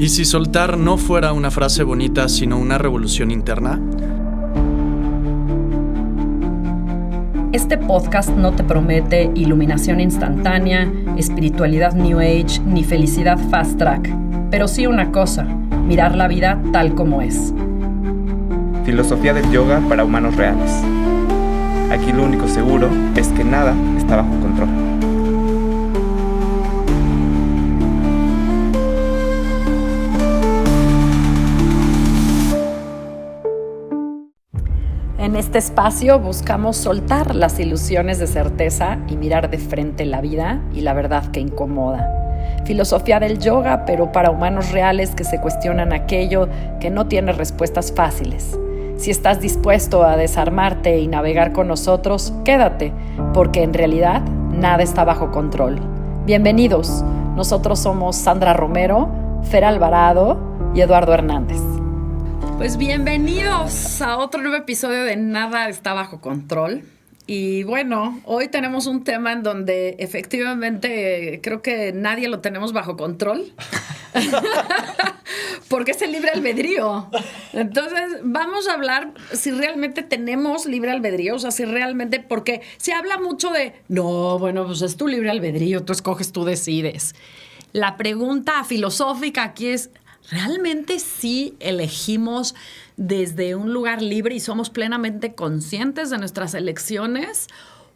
¿Y si soltar no fuera una frase bonita, sino una revolución interna? Este podcast no te promete iluminación instantánea, espiritualidad New Age ni felicidad fast track, pero sí una cosa, mirar la vida tal como es. Filosofía del yoga para humanos reales. Aquí lo único seguro es que nada está bajo control. En este espacio buscamos soltar las ilusiones de certeza y mirar de frente la vida y la verdad que incomoda. Filosofía del yoga, pero para humanos reales que se cuestionan aquello que no tiene respuestas fáciles. Si estás dispuesto a desarmarte y navegar con nosotros, quédate, porque en realidad nada está bajo control. Bienvenidos, nosotros somos Sandra Romero, Fer Alvarado y Eduardo Hernández. Pues bienvenidos a otro nuevo episodio de Nada está bajo control. Y bueno, hoy tenemos un tema en donde efectivamente creo que nadie lo tenemos bajo control. Porque es el libre albedrío. Entonces, vamos a hablar si realmente tenemos libre albedrío, o sea, si realmente, porque se habla mucho de, no, bueno, pues es tu libre albedrío, tú escoges, tú decides. La pregunta filosófica aquí es, ¿realmente sí elegimos desde un lugar libre y somos plenamente conscientes de nuestras elecciones?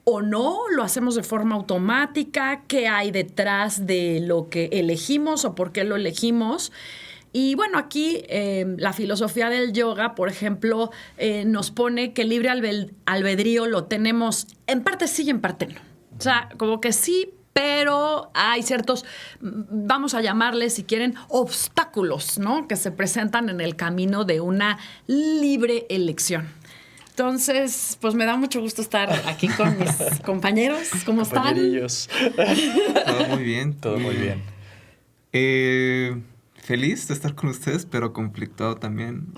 ¿O no? ¿Lo hacemos de forma automática? ¿Qué hay detrás de lo que elegimos o por qué lo elegimos? Y bueno, aquí la filosofía del yoga, por ejemplo, nos pone que el libre albedrío lo tenemos en parte sí y en parte no. O sea, como que sí, pero hay ciertos, vamos a llamarles, si quieren, obstáculos, ¿no? Que se presentan en el camino de una libre elección. Entonces, pues me da mucho gusto estar aquí con mis compañeros. ¿Cómo están? Compañerillos. Todo muy bien. Todo muy bien. Feliz de estar con ustedes, pero conflictuado también.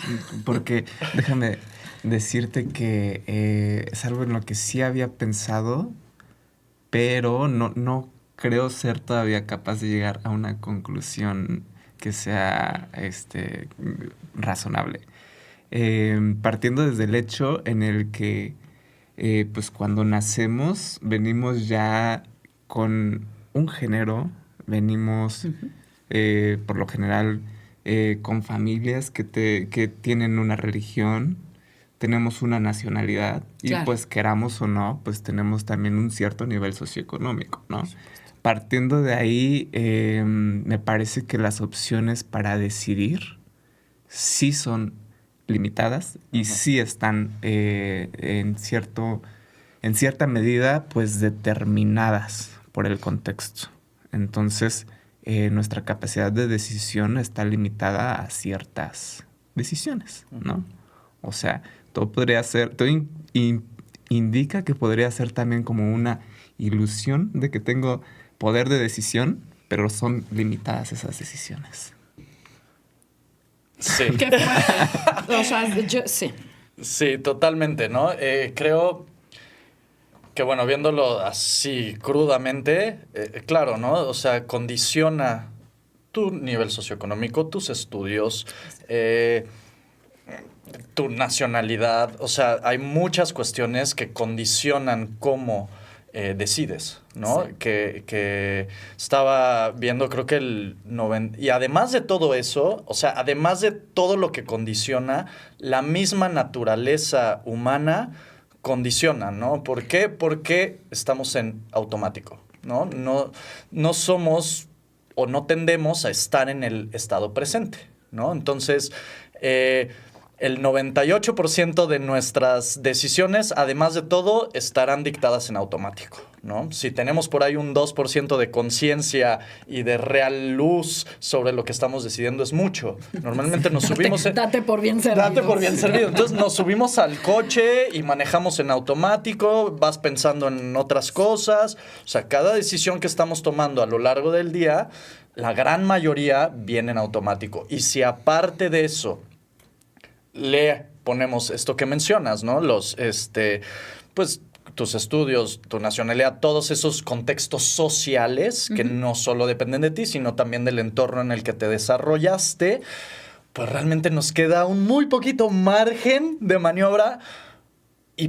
Porque déjame decirte que es algo en lo que sí había pensado, pero no creo ser todavía capaz de llegar a una conclusión que sea razonable. Partiendo desde el hecho en el que pues cuando nacemos venimos ya con un género, venimos por lo general con familias que tienen una religión, tenemos una nacionalidad y Claro. pues queramos o no, pues tenemos también un cierto nivel socioeconómico, ¿no? Partiendo de ahí, me parece que las opciones para decidir sí son limitadas y sí están en cierta medida pues determinadas por el contexto. Entonces, nuestra capacidad de decisión está limitada a ciertas decisiones, ¿no? O sea, todo indica que podría ser también como una ilusión de que tengo poder de decisión, pero son limitadas esas decisiones. Sí. ¿Qué fue? O sea, sí. Sí, totalmente, ¿no? Creo que, bueno, viéndolo así crudamente, claro, ¿no? O sea, condiciona tu nivel socioeconómico, tus estudios, tu nacionalidad. O sea, hay muchas cuestiones que condicionan cómo decides, ¿no? Sí. Que estaba viendo, creo que el 90... Y además de todo eso, o sea, además de todo lo que condiciona, la misma naturaleza humana condiciona, ¿no? ¿Por qué? Porque estamos en automático, ¿no? No somos o no tendemos a estar en el estado presente, ¿no? Entonces, el 98% de nuestras decisiones, además de todo, estarán dictadas en automático, ¿no? Si tenemos por ahí un 2% de conciencia y de real luz sobre lo que estamos decidiendo, es mucho. Normalmente nos subimos... Date por bien servido. Date por bien servido. Entonces nos subimos al coche y manejamos en automático, vas pensando en otras cosas. O sea, cada decisión que estamos tomando a lo largo del día, la gran mayoría viene en automático. Y si aparte de eso le ponemos esto que mencionas, ¿no? Pues tus estudios, tu nacionalidad, todos esos contextos sociales que no solo dependen de ti, sino también del entorno en el que te desarrollaste, pues realmente nos queda un muy poquito margen de maniobra y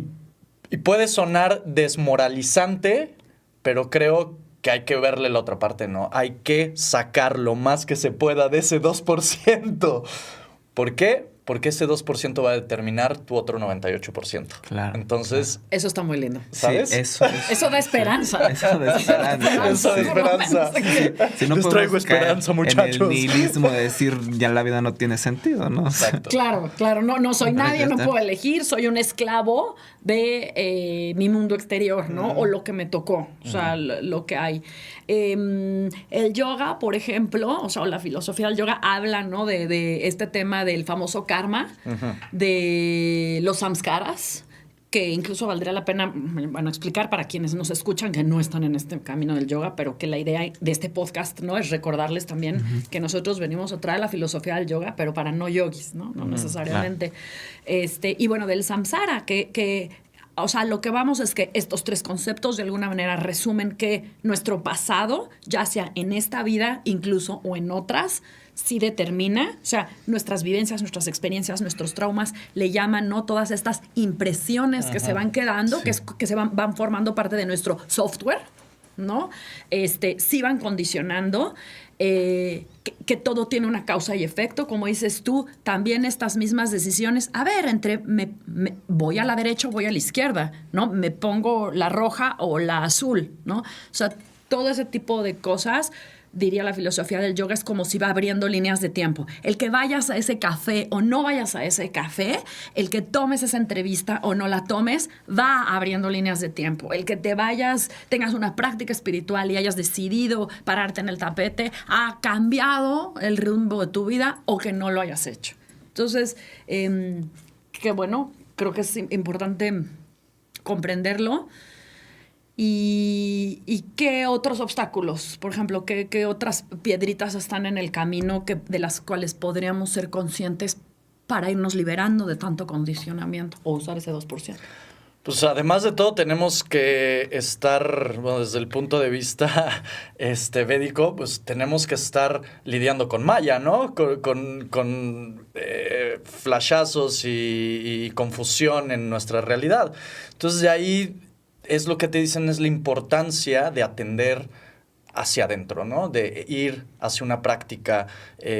puede sonar desmoralizante, pero creo que hay que verle la otra parte, ¿no? Hay que sacar lo más que se pueda de ese 2%. ¿Por qué? Porque ese 2% va a determinar tu otro 98%. Claro. Entonces, Eso está muy lindo. ¿sabes? Sí, Eso da esperanza. Eso da esperanza. Eso de esperanza. Si no Les podemos traigo caer esperanza, muchachos. en el nihilismo de decir ya la vida no tiene sentido, ¿no? Exacto. Claro, no soy nadie, no está. puedo elegir, soy un esclavo de mi mundo exterior, ¿no? O lo que me tocó, o sea, lo que hay. El yoga, por ejemplo, o sea, la filosofía del yoga habla, ¿no? De este tema del famoso karma, de los samskaras, que incluso valdría la pena, bueno, explicar para quienes nos escuchan que no están en este camino del yoga, pero que la idea de este podcast, ¿no? Es recordarles también que nosotros venimos a traer la filosofía del yoga, pero para no yogis, ¿no? No necesariamente. Claro. Y bueno, del samsara, que o sea, lo que vamos es que estos tres conceptos de alguna manera resumen que nuestro pasado, ya sea en esta vida incluso o en otras, sí determina, o sea, nuestras vivencias, nuestras experiencias, nuestros traumas, le llaman, ¿no? Todas estas impresiones que se van quedando, sí, que se van formando parte de nuestro software, ¿no? Sí van condicionando, que todo tiene una causa y efecto, como dices tú, también estas mismas decisiones, a ver, entre voy a la derecha o voy a la izquierda, ¿no? Me pongo la roja o la azul, ¿no? O sea, todo ese tipo de cosas, diría la filosofía del yoga, es como si va abriendo líneas de tiempo. El que vayas a ese café o no vayas a ese café, el que tomes esa entrevista o no la tomes, va abriendo líneas de tiempo. El que te vayas, tengas una práctica espiritual y hayas decidido pararte en el tapete, ha cambiado el rumbo de tu vida o que no lo hayas hecho. Entonces, que bueno, creo que es importante comprenderlo. ¿Y qué otros obstáculos? Por ejemplo, ¿qué otras piedritas están en el camino de las cuales podríamos ser conscientes para irnos liberando de tanto condicionamiento o usar ese 2%? Pues además de todo tenemos que estar, bueno, desde el punto de vista védico, pues tenemos que estar lidiando con Maya, ¿no? Con flashazos y confusión en nuestra realidad. Entonces de ahí es lo que te dicen, es la importancia de atender hacia adentro, ¿no? De ir hacia una práctica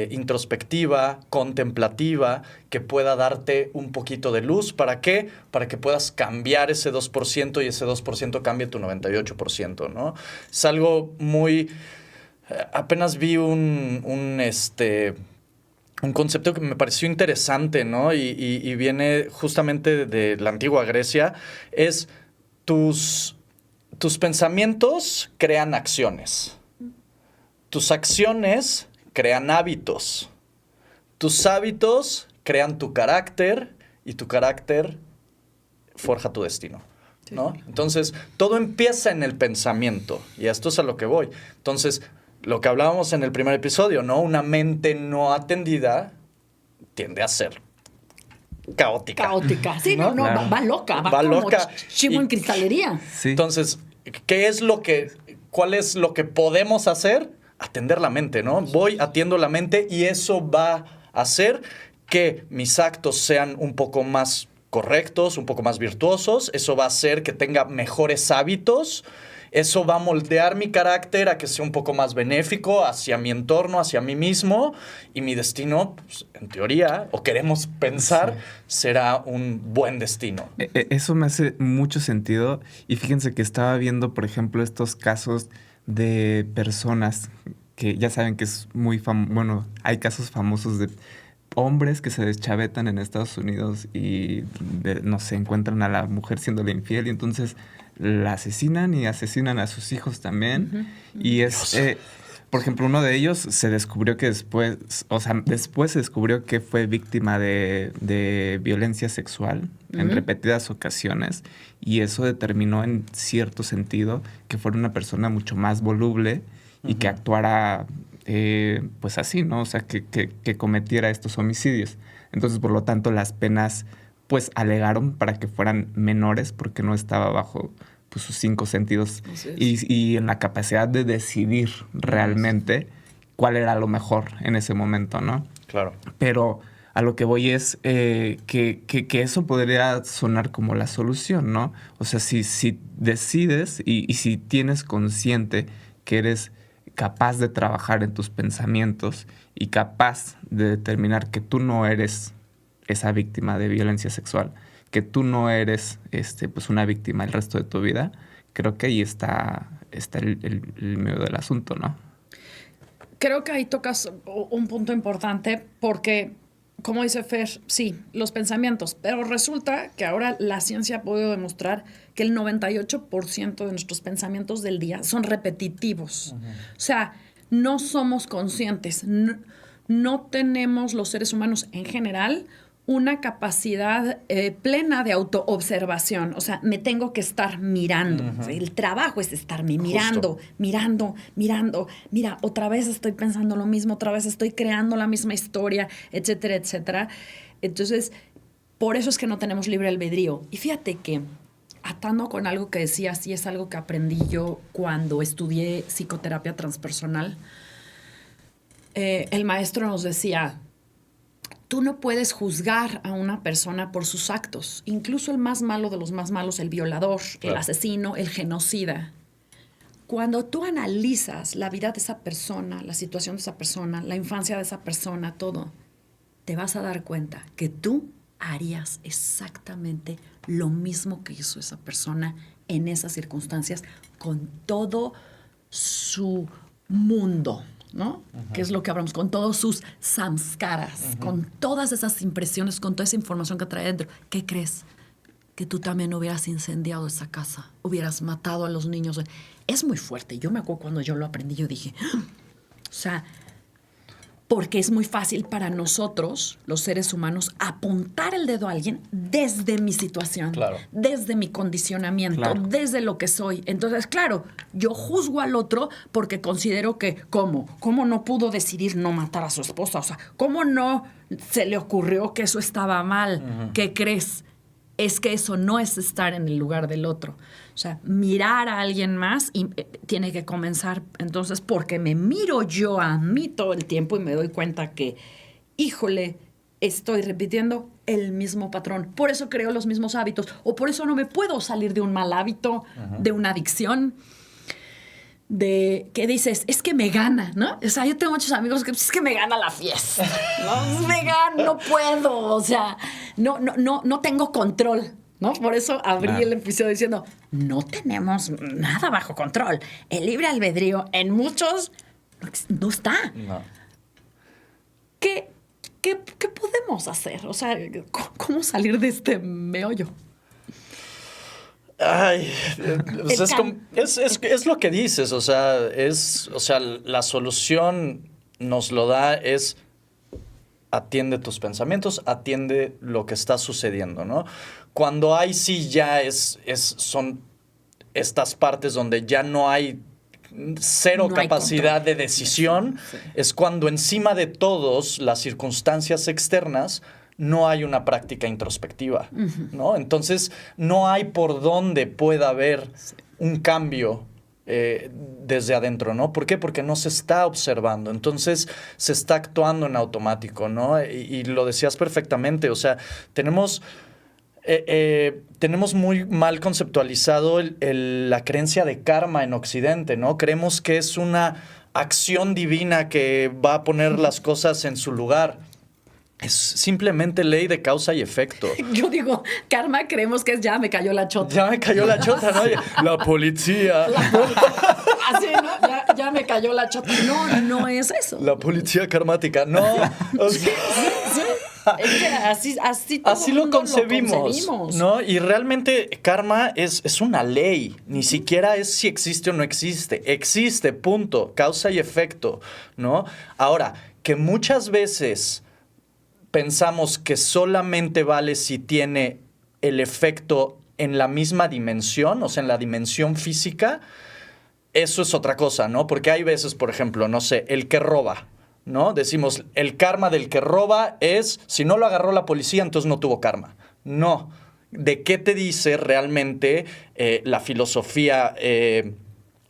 introspectiva, contemplativa, que pueda darte un poquito de luz. ¿Para qué? Para que puedas cambiar ese 2% y ese 2% cambie tu 98%, ¿no? Es algo muy... apenas vi un concepto que me pareció interesante, ¿no? Y viene justamente de la antigua Grecia, es... Tus pensamientos crean acciones. Tus acciones crean hábitos. Tus hábitos crean tu carácter y tu carácter forja tu destino, ¿no? Sí. Entonces, todo empieza en el pensamiento y a esto es a lo que voy. Entonces, lo que hablábamos en el primer episodio, ¿no? Una mente no atendida tiende a ser caótica. Sí, ¿no? Claro. Va loca. Va como loca. Chivo en cristalería. Sí. Entonces, ¿cuál es lo que podemos hacer? Atender la mente, ¿no? Voy, atiendo la mente y eso va a hacer que mis actos sean un poco más correctos, un poco más virtuosos. Eso va a hacer que tenga mejores hábitos. Eso va a moldear mi carácter a que sea un poco más benéfico hacia mi entorno, hacia mí mismo. Y mi destino, pues, en teoría, o queremos pensar, será un buen destino. Eso me hace mucho sentido. Y fíjense que estaba viendo, por ejemplo, estos casos de personas que ya saben que es muy bueno, hay casos famosos de hombres que se deschavetan en Estados Unidos y no sé, encuentran a la mujer siéndole infiel y entonces la asesinan y asesinan a sus hijos también. Y por ejemplo, uno de ellos se descubrió que después se descubrió que fue víctima de violencia sexual en repetidas ocasiones y eso determinó en cierto sentido que fuera una persona mucho más voluble y que actuara pues así, ¿no? O sea, que cometiera estos homicidios. Entonces, por lo tanto, las penas pues alegaron para que fueran menores porque no estaba bajo pues, sus 5 sentidos y en la capacidad de decidir realmente cuál era lo mejor en ese momento, ¿no? Claro. Pero a lo que voy es que eso podría sonar como la solución, ¿no? O sea, si decides y si tienes consciente que eres capaz de trabajar en tus pensamientos y capaz de determinar que tú no eres esa víctima de violencia sexual, que tú no eres pues una víctima el resto de tu vida, creo que ahí está el medio del asunto, ¿no? Creo que ahí tocas un punto importante porque, como dice Fer, sí, los pensamientos, pero resulta que ahora la ciencia ha podido demostrar que el 98% de nuestros pensamientos del día son repetitivos. O sea, no somos conscientes, no tenemos los seres humanos en general una capacidad plena de autoobservación. O sea, me tengo que estar mirando. O sea, el trabajo es estarme mirando, mirando. Mira, otra vez estoy pensando lo mismo, otra vez estoy creando la misma historia, etcétera, etcétera. Entonces, por eso es que no tenemos libre albedrío. Y fíjate que, atando con algo que decías, sí es algo que aprendí yo cuando estudié psicoterapia transpersonal, el maestro nos decía, tú no puedes juzgar a una persona por sus actos, incluso el más malo de los más malos, el violador, claro, el asesino, el genocida. Cuando tú analizas la vida de esa persona, la situación de esa persona, la infancia de esa persona, todo, te vas a dar cuenta que tú harías exactamente lo mismo que hizo esa persona en esas circunstancias con todo su mundo, ¿no? Que es lo que hablamos, con todos sus samskaras, con todas esas impresiones, con toda esa información que trae dentro. ¿Qué crees? Que tú también hubieras incendiado esa casa, hubieras matado a los niños. Es muy fuerte. Yo me acuerdo cuando yo lo aprendí, yo dije, o sea, porque es muy fácil para nosotros, los seres humanos, apuntar el dedo a alguien desde mi situación, claro, desde mi condicionamiento, claro, desde lo que soy. Entonces, claro, yo juzgo al otro porque considero que, ¿cómo no pudo decidir no matar a su esposa? O sea, ¿cómo no se le ocurrió que eso estaba mal? ¿Qué crees? Es que eso no es estar en el lugar del otro. O sea, mirar a alguien más y tiene que comenzar entonces porque me miro yo a mí todo el tiempo y me doy cuenta que, híjole, estoy repitiendo el mismo patrón. Por eso creo los mismos hábitos o por eso no me puedo salir de un mal hábito, de una adicción, de que dices, es que me gana, ¿no? O sea, yo tengo muchos amigos que es que me gana la fiesta, ¿no? Me gana, no puedo, o sea, no tengo control, ¿no? Por eso abrí el episodio diciendo, no tenemos nada bajo control. El libre albedrío en muchos no está. No. ¿Qué podemos hacer? O sea, ¿cómo salir de este meollo? Ay, es lo que dices, o sea, la solución nos lo da es atiende tus pensamientos, atiende lo que está sucediendo, ¿no? Cuando hay sí ya son estas partes donde ya no hay cero capacidad de decisión, sí, es cuando encima de todos las circunstancias externas no hay una práctica introspectiva, ¿no? Entonces, no hay por dónde pueda haber un cambio desde adentro, ¿no? ¿Por qué? Porque no se está observando. Entonces, se está actuando en automático, ¿no? Y lo decías perfectamente. O sea, tenemos muy mal conceptualizado la creencia de karma en Occidente, ¿no? Creemos que es una acción divina que va a poner las cosas en su lugar. Es simplemente ley de causa y efecto. Yo digo, karma creemos que es ya me cayó la chota. Ya me cayó la chota, ¿no? La policía. Así, ¿no? Ya me cayó la chota. No es eso. La policía karmática. No. O sea, sí. Es que así lo concebimos, ¿no? Y realmente karma es una ley. Ni siquiera es si existe o no existe. Existe, punto. Causa y efecto, ¿no? Ahora, que muchas veces pensamos que solamente vale si tiene el efecto en la misma dimensión, o sea, en la dimensión física, eso es otra cosa, ¿no? Porque hay veces, por ejemplo, no sé, el que roba, ¿no? Decimos, el karma del que roba es, si no lo agarró la policía, entonces no tuvo karma, No. ¿De qué te dice realmente la filosofía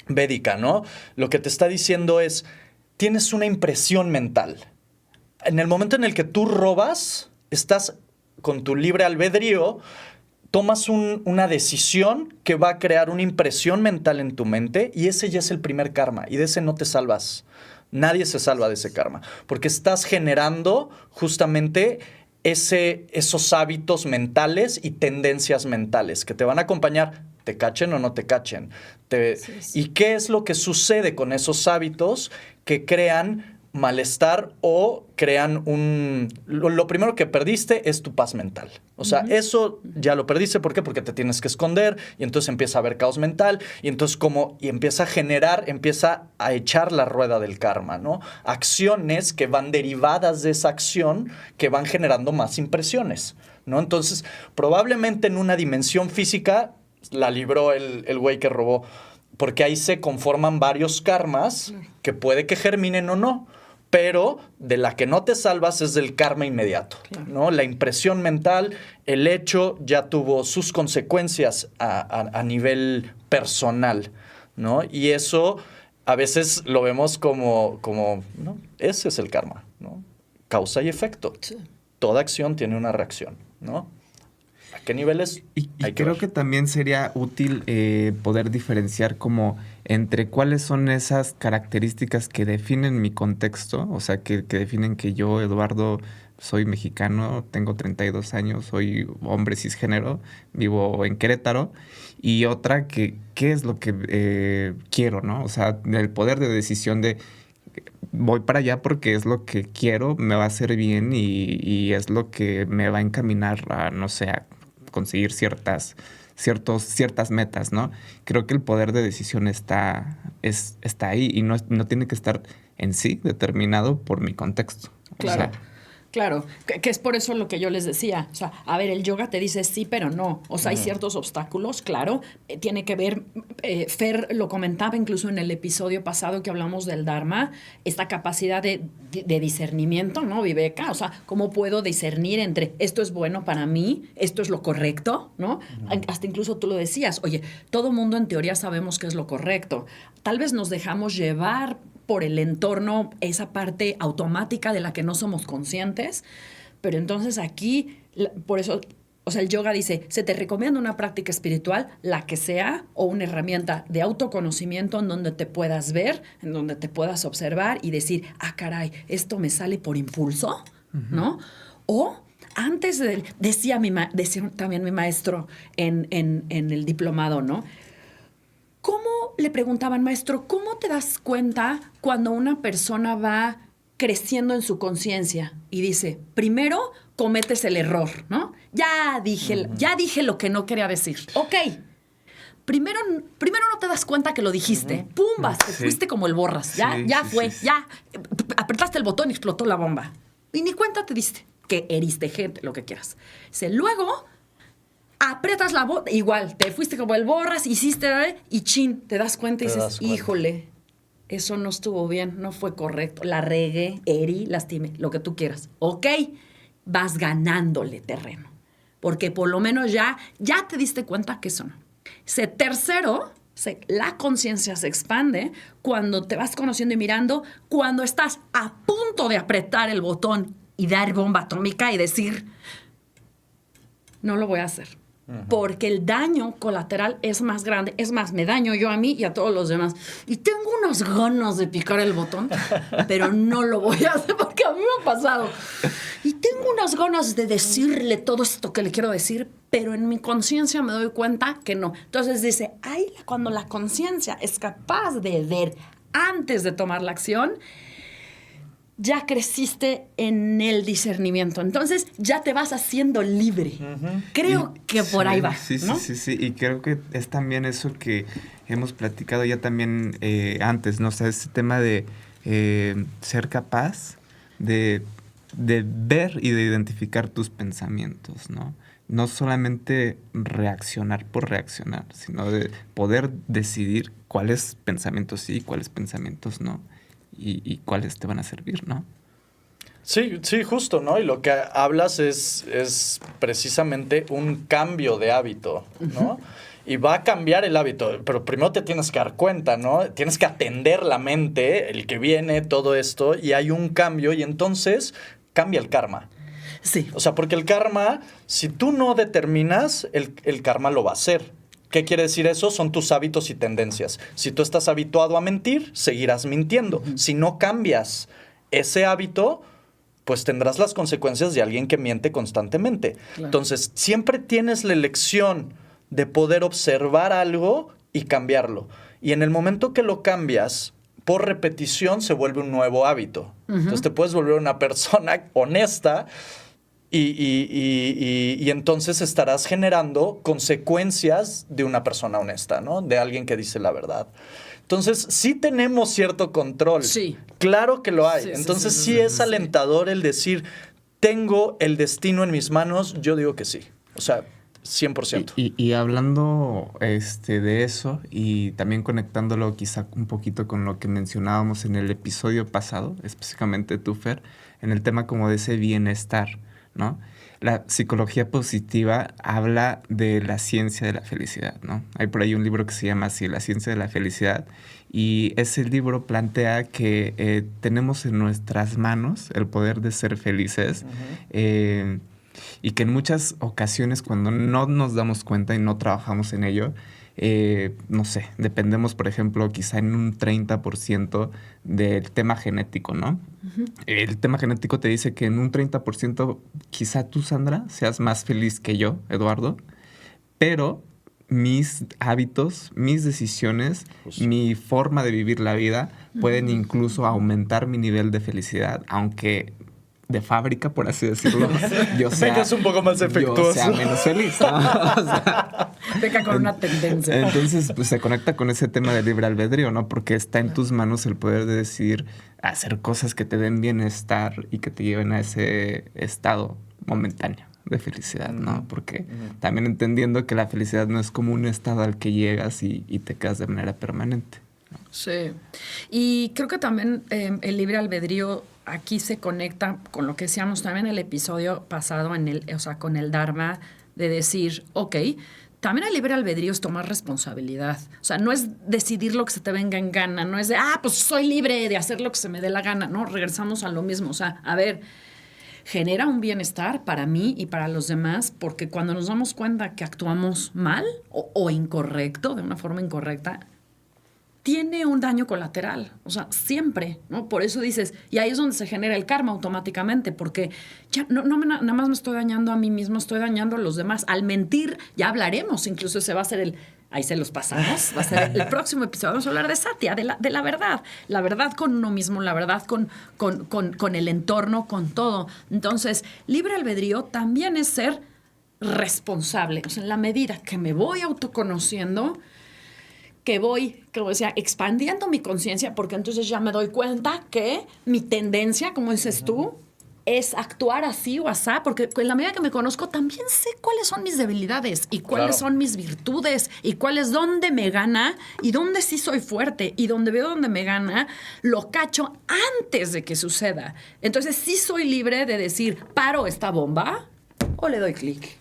védica, ¿no? Lo que te está diciendo es, tienes una impresión mental. En el momento en el que tú robas, estás con tu libre albedrío, tomas una decisión que va a crear una impresión mental en tu mente y ese ya es el primer karma y de ese no te salvas. Nadie se salva de ese karma porque estás generando justamente esos hábitos mentales y tendencias mentales que te van a acompañar, te cachen o no te cachen. ¿Y qué es lo que sucede con esos hábitos que crean malestar o crean lo primero que perdiste es tu paz mental. O sea, eso ya lo perdiste. ¿Por qué? Porque te tienes que esconder y entonces empieza a haber caos mental y entonces empieza a echar la rueda del karma, ¿no? Acciones que van derivadas de esa acción que van generando más impresiones, ¿no? Entonces, probablemente en una dimensión física la libró el güey que robó, porque ahí se conforman varios karmas que puede que germinen o no. Pero de la que no te salvas es del karma inmediato, ¿no? La impresión mental, el hecho ya tuvo sus consecuencias a nivel personal, ¿no? Y eso a veces lo vemos como ¿no? Ese es el karma, ¿no? Causa y efecto. Sí. Toda acción tiene una reacción, ¿no? ¿A qué niveles? Y creo que también sería útil poder diferenciar como entre cuáles son esas características que definen mi contexto, o sea, que definen que yo, Eduardo, soy mexicano, tengo 32 años, soy hombre cisgénero, vivo en Querétaro, y otra que qué es lo que quiero, ¿no? O sea, el poder de decisión de voy para allá porque es lo que quiero, me va a hacer bien y es lo que me va a encaminar a, no sé, a conseguir ciertas metas, ¿no? Creo que el poder de decisión está ahí y no tiene que estar en sí determinado por mi contexto. Claro. O sea, claro, que es por eso lo que yo les decía. O sea, a ver, el yoga te dice sí, pero no. O sea, hay ciertos obstáculos, claro. Tiene que ver, Fer lo comentaba incluso en el episodio pasado que hablamos del Dharma, esta capacidad de discernimiento, ¿no, Viveka? O sea, ¿cómo puedo discernir entre esto es bueno para mí, esto es lo correcto, ¿no? Hasta incluso tú lo decías, oye, todo mundo en teoría sabemos qué es lo correcto. Tal vez nos dejamos llevar por el entorno, esa parte automática de la que no somos conscientes, pero entonces aquí, por eso, o sea, el yoga dice, se te recomienda una práctica espiritual, la que sea, o una herramienta de autoconocimiento en donde te puedas ver, en donde te puedas observar y decir, ah, caray, esto me sale por impulso, ¿no? O antes decía también mi maestro en el diplomado, ¿no? ¿Cómo le preguntaban, maestro, cómo te das cuenta cuando una persona va creciendo en su conciencia? Y dice, primero cometes el error, ¿no? Ya dije lo que no quería decir. Ok. Primero no te das cuenta que lo dijiste. ¡Pumbas! Te fuiste como el borras. Ya fue. Apretaste el botón y explotó la bomba. Y ni cuenta te diste que heriste gente, lo que quieras. Luego aprietas la bota, igual, te fuiste como el borras, hiciste, y chin, te das cuenta y dices, híjole, eso no estuvo bien, no fue correcto, la regué, herí, lastimé, lo que tú quieras. Ok, vas ganándole terreno, porque por lo menos ya te diste cuenta que eso no. Tercero, la conciencia se expande cuando te vas conociendo y mirando, cuando estás a punto de apretar el botón y dar bomba atómica y decir, no lo voy a hacer. Porque el daño colateral es más grande. Es más, me daño yo a mí y a todos los demás. Y tengo unas ganas de picar el botón, pero no lo voy a hacer porque a mí me ha pasado. Y tengo unas ganas de decirle todo esto que le quiero decir, pero en mi conciencia me doy cuenta que no. Entonces dice, ay, cuando la conciencia es capaz de ver antes de tomar la acción, ya creciste en el discernimiento. Entonces, ya te vas haciendo libre. Creo que por ahí va, ¿no? Sí. Y creo que es también eso que hemos platicado ya también antes, ¿no? O sea, ese tema de ser capaz de ver y de identificar tus pensamientos, ¿no? No solamente reaccionar por reaccionar, sino de poder decidir cuáles pensamientos sí y cuáles pensamientos no. Y cuáles te van a servir, ¿no? Sí, sí, justo, ¿no? Y lo que hablas es precisamente un cambio de hábito, ¿no? Y va a cambiar el hábito, pero primero te tienes que dar cuenta, ¿no? Tienes que atender la mente, el que viene, todo esto, y hay un cambio, y entonces cambia el karma. Sí. O sea, porque el karma, si tú no determinas, el karma lo va a hacer. ¿Qué quiere decir eso? Son tus hábitos y tendencias. Si tú estás habituado a mentir, seguirás mintiendo. Si no cambias ese hábito, pues tendrás las consecuencias de alguien que miente constantemente. Claro. Entonces, siempre tienes la elección de poder observar algo y cambiarlo. Y en el momento que lo cambias, por repetición se vuelve un nuevo hábito. Entonces te puedes volver una persona honesta y entonces estarás generando consecuencias de una persona honesta, ¿no? De alguien que dice la verdad. Entonces, sí tenemos cierto control. Sí. Claro que lo hay. Sí, Entonces, sí, sí es alentador el decir, tengo el destino en mis manos. Yo digo que sí. O sea, 100%. Y hablando de eso y también conectándolo quizá un poquito con lo que mencionábamos en el episodio pasado, específicamente tú, Fer, en el tema como de ese bienestar, ¿no? La psicología positiva habla de la ciencia de la felicidad, ¿no? Hay por ahí un libro que se llama así, La ciencia de la felicidad, y ese libro plantea que tenemos en nuestras manos el poder de ser felices, y que en muchas ocasiones cuando no nos damos cuenta y no trabajamos en ello, no sé, dependemos, por ejemplo, quizá en un 30% del tema genético, ¿no? El tema genético te dice que en un 30% quizá tú, Sandra, seas más feliz que yo, Eduardo, pero mis hábitos, mis decisiones, mi forma de vivir la vida pueden incluso aumentar mi nivel de felicidad, aunque de fábrica, por así decirlo, yo sea un poco más efectuoso. Yo sea menos feliz, ¿no? O sea, Venga con una tendencia. entonces, pues se conecta con ese tema de libre albedrío, ¿no? Porque está en tus manos el poder de decidir hacer cosas que te den bienestar y que te lleven a ese estado momentáneo de felicidad, ¿no? Porque también entendiendo que la felicidad no es como un estado al que llegas y te quedas de manera permanente, ¿no? Sí. Y creo que también el libre albedrío aquí se conecta con lo que decíamos también en el episodio pasado, con el Dharma, de decir, ok, también el libre albedrío es tomar responsabilidad. O sea, no es decidir lo que se te venga en gana, no es de, pues soy libre de hacer lo que se me dé la gana, ¿no? Regresamos a lo mismo. O sea, a ver, genera un bienestar para mí y para los demás, porque cuando nos damos cuenta que actuamos mal o incorrecto, de una forma incorrecta, tiene un daño colateral, o sea, siempre, ¿no? Por eso dices, y ahí es donde se genera el karma automáticamente, porque ya nada más me estoy dañando a mí mismo, estoy dañando a los demás. Al mentir, ya hablaremos, incluso ese va a ser ahí se los pasamos, va a ser el próximo episodio, vamos a hablar de Satya, de la verdad con uno mismo, la verdad con el entorno, con todo. Entonces, libre albedrío también es ser responsable, o sea, en la medida que me voy autoconociendo, que voy, como decía, expandiendo mi conciencia, porque entonces ya me doy cuenta que mi tendencia, como dices tú, es actuar así o asá, porque en la medida que me conozco también sé cuáles son mis debilidades y cuáles son mis virtudes y dónde me gana y dónde sí soy fuerte y donde veo dónde me gana, lo cacho antes de que suceda. Entonces sí soy libre de decir, paro esta bomba o le doy clic.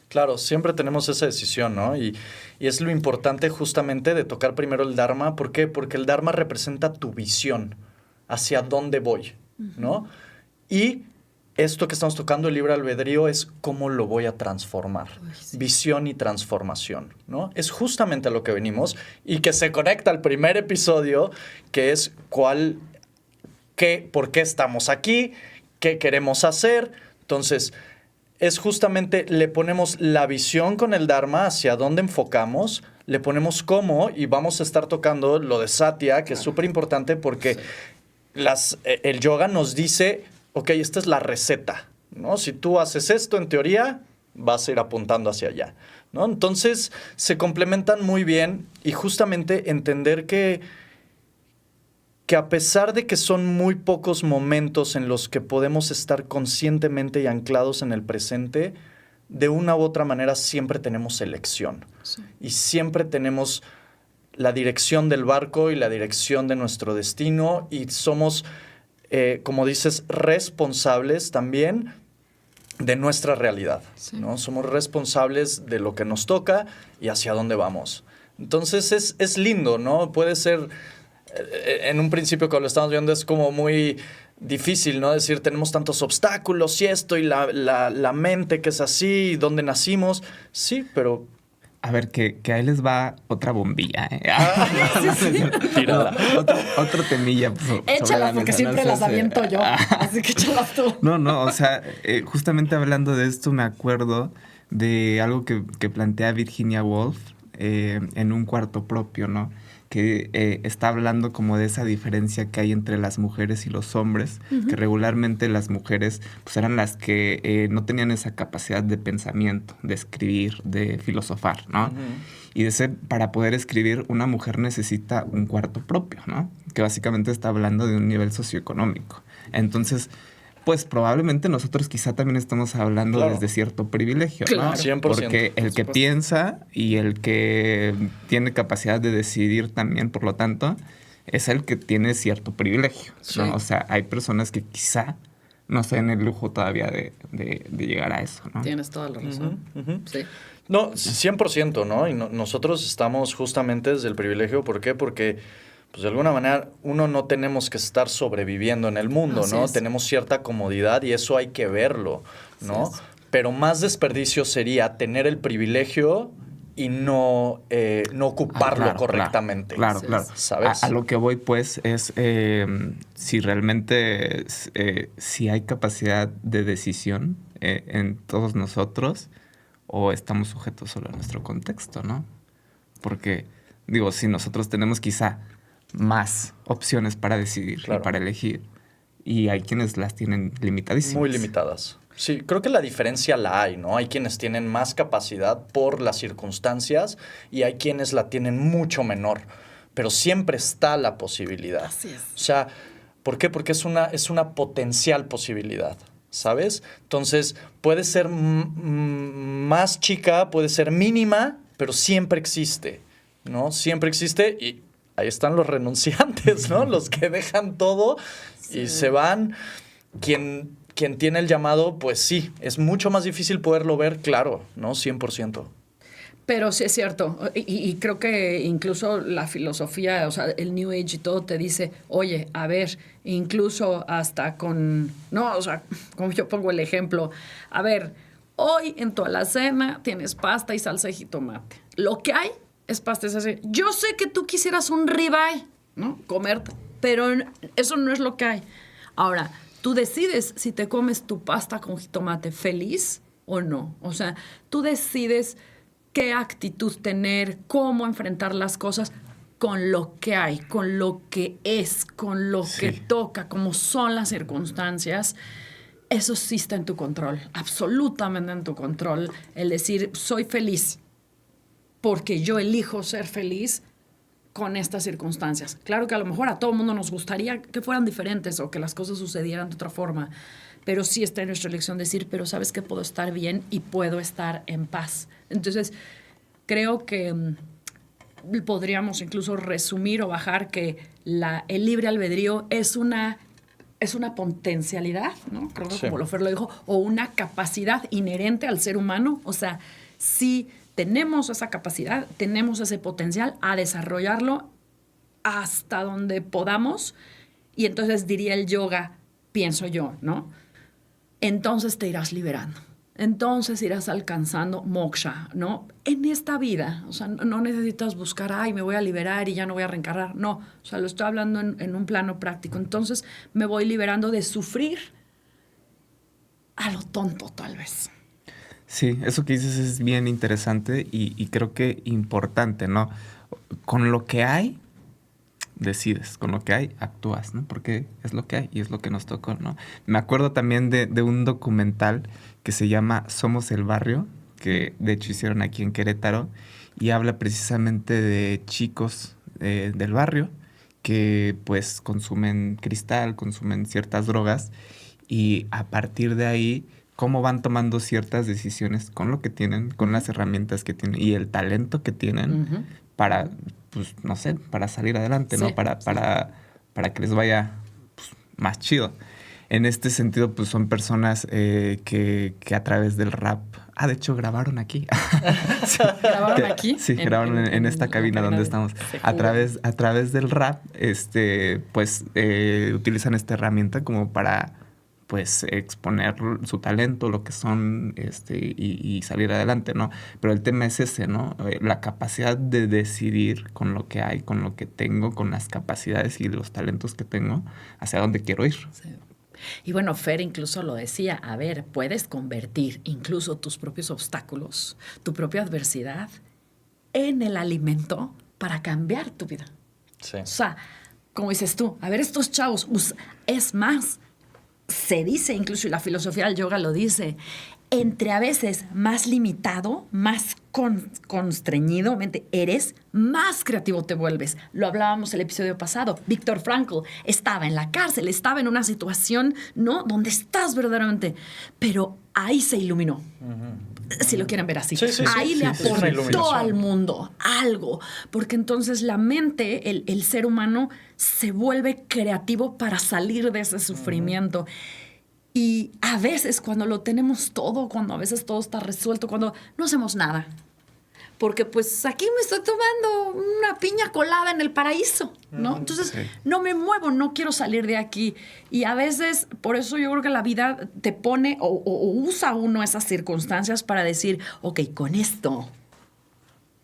Claro, siempre tenemos esa decisión, ¿no? Y es lo importante justamente de tocar primero el Dharma. ¿Por qué? Porque el Dharma representa tu visión, hacia dónde voy, ¿no? Y esto que estamos tocando, el libre albedrío, es cómo lo voy a transformar. Sí. Visión y transformación, ¿no? Es justamente a lo que venimos y que se conecta al primer episodio, que es por qué estamos aquí, qué queremos hacer. Entonces, es justamente, le ponemos la visión con el Dharma, hacia dónde enfocamos, le ponemos cómo, y vamos a estar tocando lo de Satya, que es súper importante porque el yoga nos dice, ok, esta es la receta, ¿no? Si tú haces esto, en teoría, vas a ir apuntando hacia allá, ¿no? Entonces, se complementan muy bien y justamente entender que a pesar de que son muy pocos momentos en los que podemos estar conscientemente y anclados en el presente, de una u otra manera siempre tenemos elección. Sí. Y siempre tenemos la dirección del barco y la dirección de nuestro destino y somos como dices, responsables también de nuestra realidad, Sí. ¿no? Somos responsables de lo que nos toca y hacia dónde vamos. Entonces es lindo, ¿no? Puede ser, en un principio cuando lo estamos viendo es como muy difícil, ¿no? Decir, tenemos tantos obstáculos y esto y la mente que es así, dónde nacimos. Sí, pero... A ver, que ahí les va otra bombilla. Tírala. Otro temilla. sobre Échalas, la porque mesa, siempre no las sé si- aviento yo. Así que échalas tú. No, o sea, justamente hablando de esto me acuerdo de algo que plantea Virginia Woolf en Un cuarto propio, ¿no? Que está hablando como de esa diferencia que hay entre las mujeres y los hombres, que regularmente las mujeres pues eran las que no tenían esa capacidad de pensamiento, de escribir, de filosofar, ¿no? Y para poder escribir, una mujer necesita un cuarto propio, ¿no? Que básicamente está hablando de un nivel socioeconómico. Entonces, pues probablemente nosotros quizá también estamos hablando Claro. desde cierto privilegio, Claro. ¿no? 100%. Porque el que supuesto. piensa y el que tiene capacidad de decidir también, por lo tanto, es el que tiene cierto privilegio, ¿no? Sí. O sea, hay personas que quizá no se den el lujo todavía de llegar a eso, ¿no? Tienes toda la razón. Sí. No, 100%, ¿no? Y nosotros estamos justamente desde el privilegio. ¿Por qué? Porque, pues de alguna manera, uno no tenemos que estar sobreviviendo en el mundo, Así ¿no? es. Tenemos cierta comodidad y eso hay que verlo, ¿no? Así es. Pero más desperdicio sería tener el privilegio y no ocuparlo Claro, correctamente. Claro, Sí, claro. ¿sabes? A lo que voy, pues, es si realmente si hay capacidad de decisión en todos nosotros o estamos sujetos solo a nuestro contexto, ¿no? Porque, digo, si nosotros tenemos quizá más opciones para decidir Claro. y para elegir, y hay quienes las tienen limitadísimas. Muy limitadas. Sí, creo que la diferencia la hay, ¿no? Hay quienes tienen más capacidad por las circunstancias y hay quienes la tienen mucho menor, pero siempre está la posibilidad. Así es. O sea, ¿por qué? Porque es una potencial posibilidad, ¿sabes? Entonces, puede ser más chica, puede ser mínima, pero siempre existe, ¿no? Siempre existe y ahí están los renunciantes, ¿no? Los que dejan todo y se van. Quien tiene el llamado, pues sí, es mucho más difícil poderlo ver, claro, ¿no? 100%. Pero sí es cierto, y creo que incluso la filosofía, o sea, el New Age y todo te dice, oye, a ver, incluso hasta con, no, o sea, como yo pongo el ejemplo, a ver, hoy en tu alacena tienes pasta y salsa de jitomate. Lo que hay es pasta y salsa. Yo sé que tú quisieras un ribeye, ¿no? Comerte, pero eso no es lo que hay. Ahora, tú decides si te comes tu pasta con jitomate feliz o no. O sea, tú decides qué actitud tener, cómo enfrentar las cosas con lo que hay, con lo que es, con lo que toca, como son las circunstancias. Eso sí está en tu control, absolutamente en tu control. El decir, soy feliz porque yo elijo ser feliz con estas circunstancias. Claro que a lo mejor a todo el mundo nos gustaría que fueran diferentes o que las cosas sucedieran de otra forma, pero sí está en nuestra elección decir, pero sabes que puedo estar bien y puedo estar en paz. Entonces, creo que podríamos incluso resumir o bajar que el libre albedrío es una potencialidad, ¿no? Creo que Sí. como Lofer lo dijo, o una capacidad inherente al ser humano. O sea, sí tenemos esa capacidad, tenemos ese potencial a desarrollarlo hasta donde podamos. Y entonces diría el yoga, pienso yo, ¿no? Entonces te irás liberando. Entonces irás alcanzando moksha, ¿no? En esta vida. O sea, no necesitas buscar, ay, me voy a liberar y ya no voy a reencarnar. No, o sea, lo estoy hablando en un plano práctico. Entonces me voy liberando de sufrir a lo tonto, tal vez. Sí, eso que dices es bien interesante y creo que importante, ¿no? Con lo que hay, decides, con lo que hay, actúas, ¿no? Porque es lo que hay y es lo que nos tocó, ¿no? Me acuerdo también de un documental que se llama Somos el Barrio, que de hecho hicieron aquí en Querétaro, y habla precisamente de chicos del barrio que pues consumen cristal, consumen ciertas drogas, y a partir de ahí cómo van tomando ciertas decisiones con lo que tienen, con las herramientas que tienen y el talento que tienen para, pues, no sé, para salir adelante, Sí, ¿no? Para que les vaya pues, más chido. En este sentido, pues son personas que a través del rap... de hecho, grabaron aquí. Sí. ¿Grabaron aquí? Sí, grabaron en esta cabina donde estamos. A través del rap, pues utilizan esta herramienta como para, pues, exponer su talento, lo que son, y salir adelante, ¿no? Pero el tema es ese, ¿no? La capacidad de decidir con lo que hay, con lo que tengo, con las capacidades y los talentos que tengo, hacia dónde quiero ir. Sí. Y bueno, Fer incluso lo decía, a ver, puedes convertir incluso tus propios obstáculos, tu propia adversidad, en el alimento para cambiar tu vida. Sí. O sea, como dices tú, a ver, estos chavos, es más, se dice incluso, y la filosofía del yoga lo dice, entre a veces más limitado, más constreñido eres, más creativo te vuelves. Lo hablábamos el episodio pasado. Viktor Frankl estaba en la cárcel, estaba en una situación, ¿no?, donde estás verdaderamente, pero ahí se iluminó. Si lo quieren ver así. Sí, ahí le es una aportó iluminación al mundo algo, porque entonces la mente, el ser humano, se vuelve creativo para salir de ese sufrimiento. Y a veces cuando lo tenemos todo, cuando a veces todo está resuelto, cuando no hacemos nada. Porque pues aquí me estoy tomando una piña colada en el paraíso, ¿no? Entonces no me muevo, no quiero salir de aquí. Y a veces, por eso yo creo que la vida te pone o usa uno esas circunstancias para decir, ok, con esto,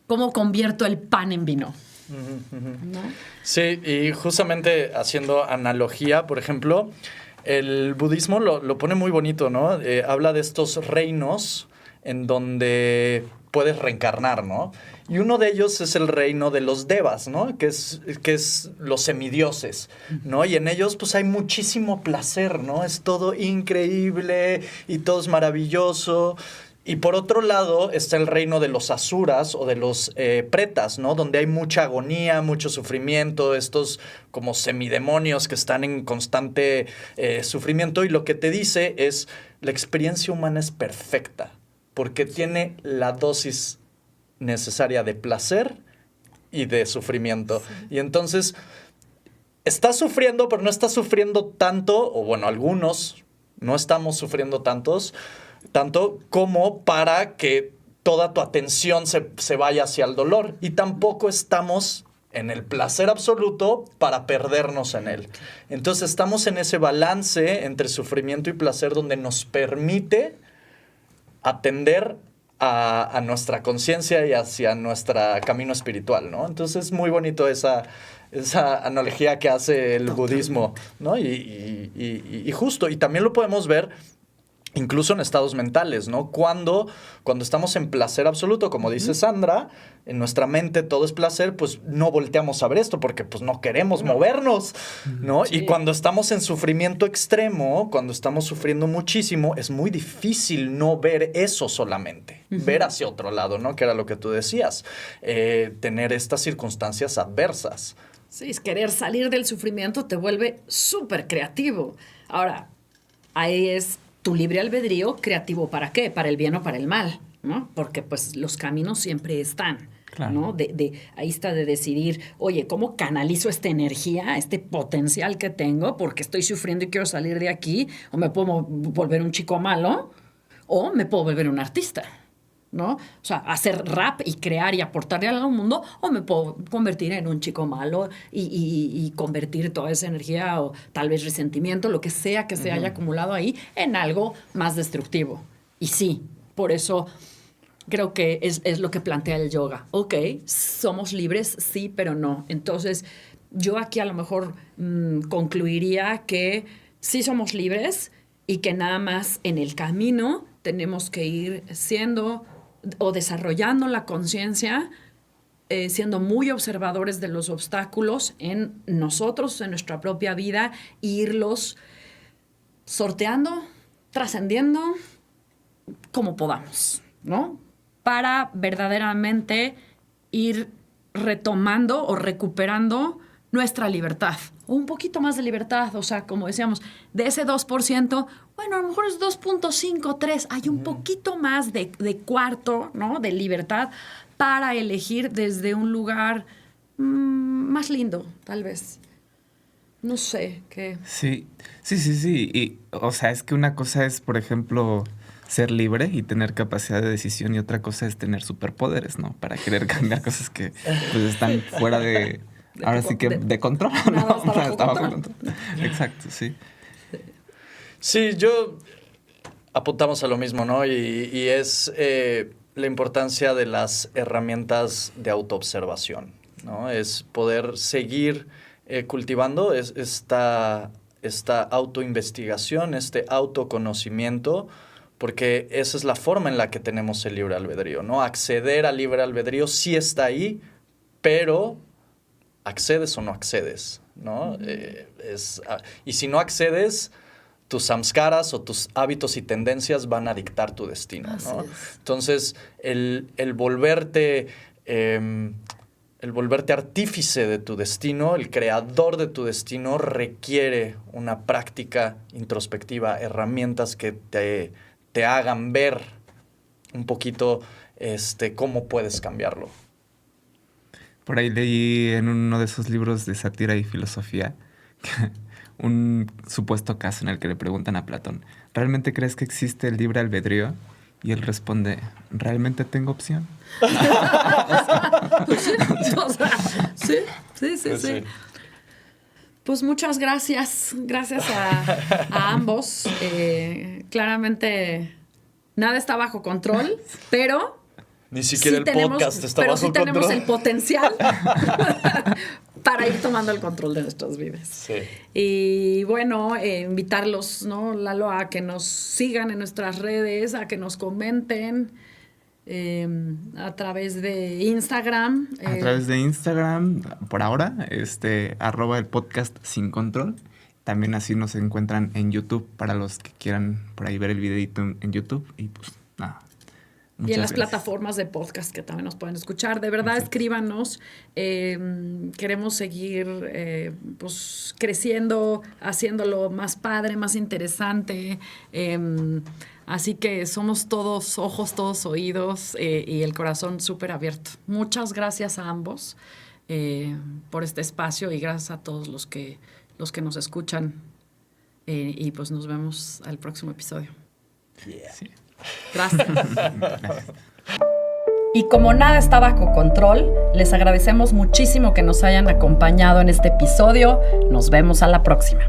¿cómo convierto el pan en vino? ¿No? Sí, y justamente haciendo analogía, por ejemplo, el budismo lo pone muy bonito, ¿no? Habla de estos reinos en donde puedes reencarnar, ¿no? Y uno de ellos es el reino de los devas, ¿no? Que es los semidioses, ¿no? Y en ellos pues hay muchísimo placer, ¿no? Es todo increíble y todo es maravilloso. Y por otro lado está el reino de los asuras o de los pretas, ¿no? Donde hay mucha agonía, mucho sufrimiento, estos como semidemonios que están en constante sufrimiento. Y lo que te dice es, la experiencia humana es perfecta porque tiene la dosis necesaria de placer y de sufrimiento. Sí. Y entonces estás sufriendo, pero no estás sufriendo tanto, o bueno, algunos no estamos sufriendo tanto como para que toda tu atención se vaya hacia el dolor. Y tampoco estamos en el placer absoluto para perdernos en él. Entonces estamos en ese balance entre sufrimiento y placer donde nos permite atender a nuestra conciencia y hacia nuestro camino espiritual, ¿no? Entonces es muy bonito esa analogía que hace el budismo, ¿no? Y justo, y también lo podemos ver incluso en estados mentales, ¿no? Cuando estamos en placer absoluto, como dice Sandra, en nuestra mente todo es placer, pues no volteamos a ver esto porque pues no queremos movernos, ¿no? Sí. Y cuando estamos en sufrimiento extremo, cuando estamos sufriendo muchísimo, es muy difícil no ver eso solamente, ver hacia otro lado, ¿no? Que era lo que tú decías, tener estas circunstancias adversas. Sí, es querer salir del sufrimiento te vuelve súper creativo. Ahora, ahí es tu libre albedrío, creativo ¿para qué? Para el bien o para el mal, ¿no? Porque pues los caminos siempre están, claro, ¿no? Ahí está de decidir, oye, ¿cómo canalizo esta energía, este potencial que tengo? Porque estoy sufriendo y quiero salir de aquí, o me puedo volver un chico malo, o me puedo volver un artista, ¿no? O sea, hacer rap y crear y aportarle algo al mundo, o me puedo convertir en un chico malo y convertir toda esa energía o tal vez resentimiento, lo que sea que se haya acumulado ahí, en algo más destructivo. Y sí, por eso creo que es lo que plantea el yoga. Ok, somos libres, sí, pero no. Entonces, yo aquí a lo mejor concluiría que sí somos libres y que nada más en el camino tenemos que ir siendo o desarrollando la conciencia, siendo muy observadores de los obstáculos en nosotros, en nuestra propia vida, e irlos sorteando, trascendiendo como podamos, ¿no? Para verdaderamente ir retomando o recuperando nuestra libertad, o un poquito más de libertad, o sea, como decíamos, de ese 2%, bueno, a lo mejor es 2.5, 3, hay un poquito más de cuarto, ¿no?, de libertad para elegir desde un lugar más lindo, tal vez. no sé, qué. Sí. Y, o sea, es que una cosa es, por ejemplo, ser libre y tener capacidad de decisión y otra cosa es tener superpoderes, ¿no? Para querer cambiar cosas que pues están fuera ahora sí que de control, ¿no? Nada está bajo Está bajo control. control. Exacto, sí. Sí, apuntamos a lo mismo, ¿no? Y es la importancia de las herramientas de autoobservación, ¿no? Es poder seguir cultivando esta autoinvestigación, este autoconocimiento, porque esa es la forma en la que tenemos el libre albedrío, ¿no? Acceder al libre albedrío sí está ahí, pero ¿accedes o no accedes? ¿No? Y si no accedes, tus samskaras o tus hábitos y tendencias van a dictar tu destino, ¿no? Entonces, el volverte artífice de tu destino, el creador de tu destino, requiere una práctica introspectiva, herramientas que te hagan ver un poquito cómo puedes cambiarlo. Por ahí leí en uno de esos libros de sátira y filosofía un supuesto caso en el que le preguntan a Platón, ¿realmente crees que existe el libre albedrío? Y él responde, ¿realmente tengo opción? Sí. Pues muchas gracias. Gracias a ambos. Claramente nada está bajo control, pero... Ni siquiera el podcast está bajo control. Pero sí tenemos el potencial para ir tomando el control de nuestras vidas. Sí. Y bueno, invitarlos, ¿no, Lalo, a que nos sigan en nuestras redes, a que nos comenten a través de Instagram. A través de Instagram, por ahora, @ el podcast sin control. También así nos encuentran en YouTube para los que quieran por ahí ver el videito en YouTube. Y pues nada. Y en las plataformas de podcast que también nos pueden escuchar. De verdad, escríbanos. Queremos seguir pues, creciendo, haciéndolo más padre, más interesante. Así que somos todos ojos, todos oídos y el corazón súper abierto. Muchas gracias a ambos por este espacio y gracias a todos los que nos escuchan. Y pues nos vemos al próximo episodio. Yeah. Sí. Gracias. Gracias. Y como nada está bajo control, les agradecemos muchísimo que nos hayan acompañado en este episodio. Nos vemos a la próxima.